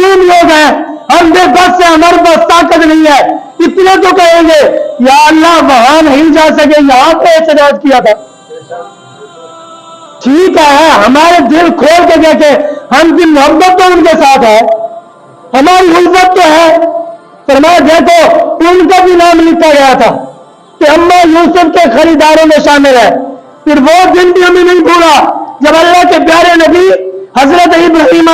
मजलूम लोग हैं, हम बेबस से, हमारे पास ताकत नहीं है, इतने तो कहेंगे या अल्लाह वहां नहीं जा सके, यहां पे एतराज किया था। ठीक है, हमारे दिल खोल के देखे, हमकी मोहब्बत तो उनके साथ है, हमारी उल्फत तो है। फरमाया देखो उनका भी नाम लिखा गया था कि अम्मा यूसुफ के खरीदारों में शामिल है। फिर वो दिन भी हमें नहीं भूला जब अल्लाह के प्यारे नबी हजरत इब्राहिम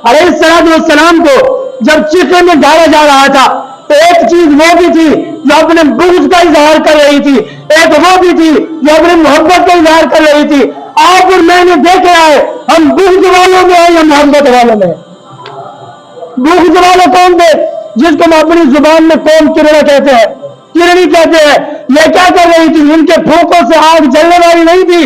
अलैहिस्सलाम को जब चीखे में डाला जा रहा था, तो एक चीज वो भी थी जो अपने बुग़्ज़ का इजहार कर रही थी, एक वो भी थी जो अपनी मोहब्बत का इजहार कर रही थी। आप और मैंने देखे आए, हम बुग़्ज़ वालों में हैं या मोहब्बत वालों में? बुग़्ज़ वाले कौन थे? जिसको हम अपनी जुबान में कौम किरणा कहते हैं, किरणी कहते हैं। ये क्या कर रही थी? इनके फूकों से आग जलने वाली नहीं थी,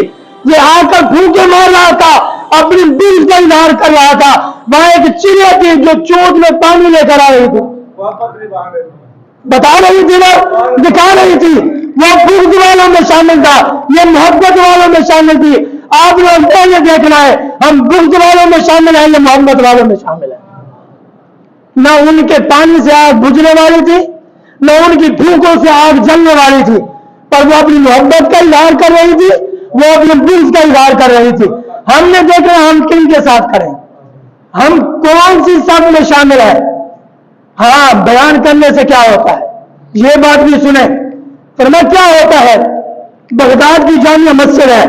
ये आकर फूके मार रहा था, अपनी बुग़्ज़ का इजहार कर रहा था। वहां एक चिड़िया थी जो चोट में पानी लेकर आ रही थी, बता रही थी ना, दिखा रही थी, वो बुग़्ज़ वालों में शामिल था, ये मोहब्बत वालों में शामिल थी। आप लोग ये देखना है, हम बुग़्ज़ वालों में शामिल हैं या मोहब्बत वालों में शामिल हैं। न उनके पानी से आग बुझने वाली थी, न उनकी फूकों से आग जलने वाली थी, पर वो अपनी मोहब्बत का इजहार कर रही थी, वो अपने बुग़्ज़ का इजहार कर रही थी। हमने देखा हम किन के साथ करें, हम कौन सी सब में शामिल है। हाँ, बयान करने से क्या होता है ये बात भी सुने। फरमाया क्या होता है, बगदाद की जामिया मस्जिद है,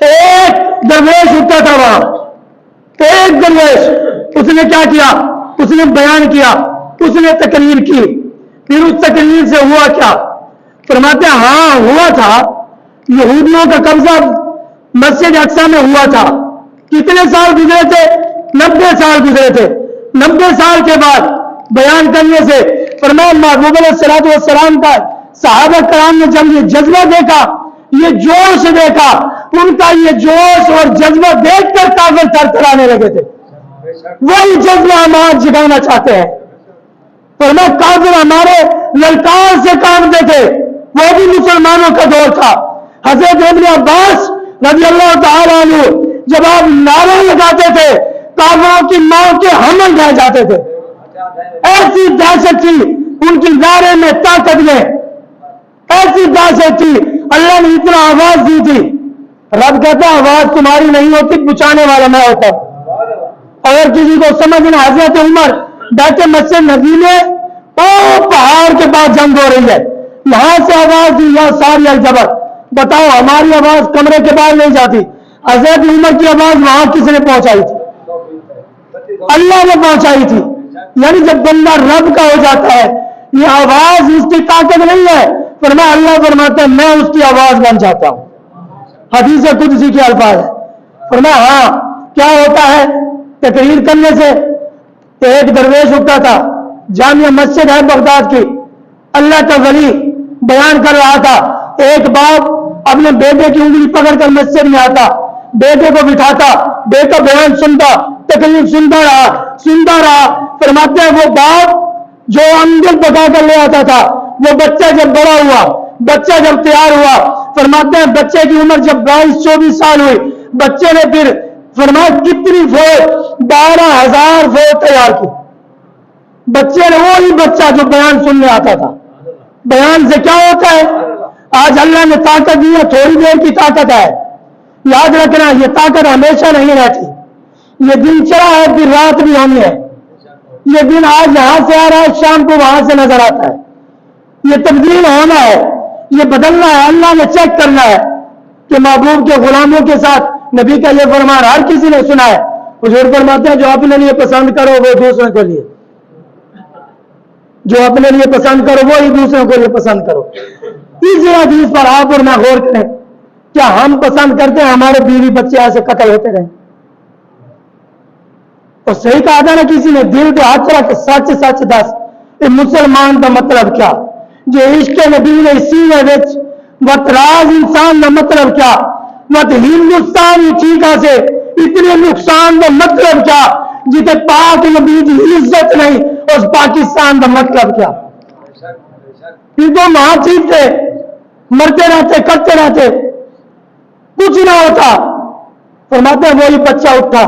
एक दरवेश उठा था वहां, एक दरवेश, उसने क्या किया, उसने बयान किया, उसने तकरीर की। फिर उस तकरीर से हुआ क्या? फरमाते हाँ हुआ था, यहूदियों का कब्जा मस्जिद अक्सा में हुआ था। कितने साल गुजरे थे? 90 साल गुजरे थे। 90 साल के बाद बयान करने से फरमाया महबूब अलैहिस्सलातु वस्सलाम का सहाबा कराम ने जब ये जज्बा देखा, ये जोश देखा, उनका ये जोश और जज्बा देखकर काफिर थरथराने लगे थे। वही जज्बा हम आज जगाना चाहते हैं। फरमाया काफिर हमारे ललकार से कांपते थे, वो भी मुसलमानों का दौर था। हजरत इब्न अब्बास रज़ियल्लाहु ताला अन्हु जब आप नारा लगाते थे, काफिरों की मौत के हमल ढह जाते थे। ऐसी दहशत थी उनकी नारे में, ताकत में ऐसी दहशत थी। अल्लाह ने इतना आवाज दी थी, रब कहता आवाज तुम्हारी नहीं होती, पुचाने वाला मैं होता। अगर किसी को समझना, हजरत उमर बैठे मस्जिद नबी में, ओ पहाड़ के पास जंग हो रही है, यहां से आवाज दी या सारी अलजबर। बताओ हमारी आवाज कमरे के बाहर नहीं जाती, हजरत उमर की आवाज वहां किसने पहुंचाई थी? अल्लाह ने पहुंचाई थी। यानी जब बंदा रब का हो जाता है, ये आवाज उसकी ताकत नहीं है, फरमाया अल्लाह फरमाता है मैं उसकी आवाज बन जाता हूं। हदीस कुदसी के अल्फाज है। फरमाया हाँ क्या होता है, तकरीर करने से एक दरवेश उठा था, जामिया मस्जिद है बगदाद की, अल्लाह का वली बयान कर रहा था। एक बाप अपने बेटे की उंगली पकड़कर मस्जिद में आता, बेटे को बिठाता, बेटा बयान सुनता, तकलीफ सुनता रहा। फरमाते हैं वो बाप जो अंगूर पका कर ले आता था, वो बच्चा जब बड़ा हुआ, बच्चा जब तैयार हुआ, फरमाते हैं बच्चे की उम्र जब 22-24 साल हुई, बच्चे ने फिर फरमाया कितनी फौज, 12,000 फौज तैयार की। बच्चे ने, वो ही बच्चा जो बयान सुनने आता था। बयान से क्या होता है? आज अल्लाह ने ताकत दी है, थोड़ी देर की ताकत है, याद रखना ये ताकत हमेशा नहीं रहती। ये दिन चला है, फिर रात भी होनी है। ये दिन आज यहां से आ रहा है, शाम को वहां से नजर आता है। ये तब्दील होना है, ये बदलना है। अल्लाह ने चेक करना है कि महबूब के गुलामों के साथ नबी का ये फरमान हर किसी ने सुना है। हुजूर फरमाते हैं जो अपने लिए पसंद करो वो दूसरों के लिए, जो अपने लिए पसंद करो वो ही दूसरों के लिए पसंद करो। इस हदीस पर आप और मैं गौर करें, क्या हम पसंद करते हैं हमारे बीवी बच्चे ऐसे कत्ल होते रहे? और सही कहा था ना किसी ने, दिल पे हाथ रख सच सच दस, ये मुसलमान का मतलब क्या, जो इश्क नबी ने सीने विच वतराज इंसान का मतलब क्या, मत हिंदुस्तान ठीक से इतने नुकसान का मतलब क्या, जिते पाक नबी की इज्जत नहीं, उस पाकिस्तान का मतलब क्या? ये तो वहां ठीक थे, मरते रहते, करते रहते, कुछ ना होता। फरमाते हैं वही बच्चा उठा,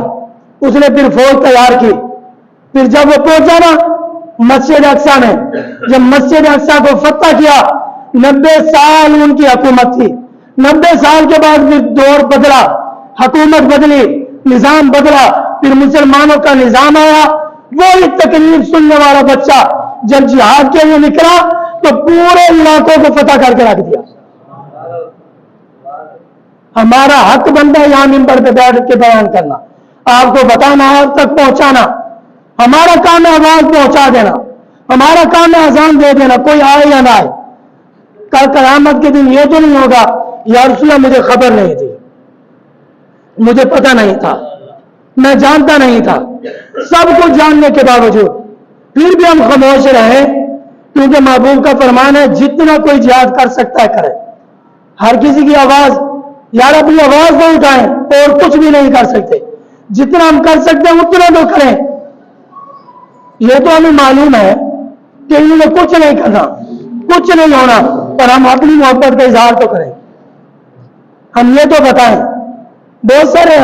उसने फिर फौज तैयार की, پھر جب وہ پہنچا نا مسجد اقصی میں، جب مسجد اقصی کو فتح کیا، 90 سال ان کی حکومت تھی، 90 سال کے بعد پھر دور بدلا، حکومت بدلی، نظام بدلا، پھر مسلمانوں کا نظام آیا، وہی تقریر سننے والا بچہ جب جہاد کے لیے نکلا تو پورے علاقوں کو فتح کر کے رکھ دیا۔ ہمارا حق بنتا ہے یہاں منبر پہ بیٹھ کے بیان کرنا، آپ کو بتانا، آپ تک پہنچانا، ہمارا کام ہے آواز پہنچا دینا، ہمارا کام ہے اذان دے دینا، کوئی آئے یا نہ آئے۔ کل قیامت کے دن یہ تو نہیں ہوگا یا رسول اللہ مجھے خبر نہیں تھی، مجھے پتہ نہیں تھا، میں جانتا نہیں تھا، سب کچھ جاننے کے باوجود پھر بھی ہم خاموش رہے، کیونکہ محبوب کا فرمان ہے جتنا کوئی جہاد کر سکتا ہے کرے۔ ہر کسی کی آواز، یار اپنی آواز نہ اٹھائیں اور کچھ بھی نہیں کر سکتے، جتنا ہم کر سکتے ہیں اتنا تو کریں۔ یہ تو ہمیں معلوم ہے کہ انہیں کچھ نہیں کرنا، کچھ نہیں ہونا، پر ہم اپنی محبت کا اظہار تو کریں، ہم یہ تو بتائیں۔ بہت سارے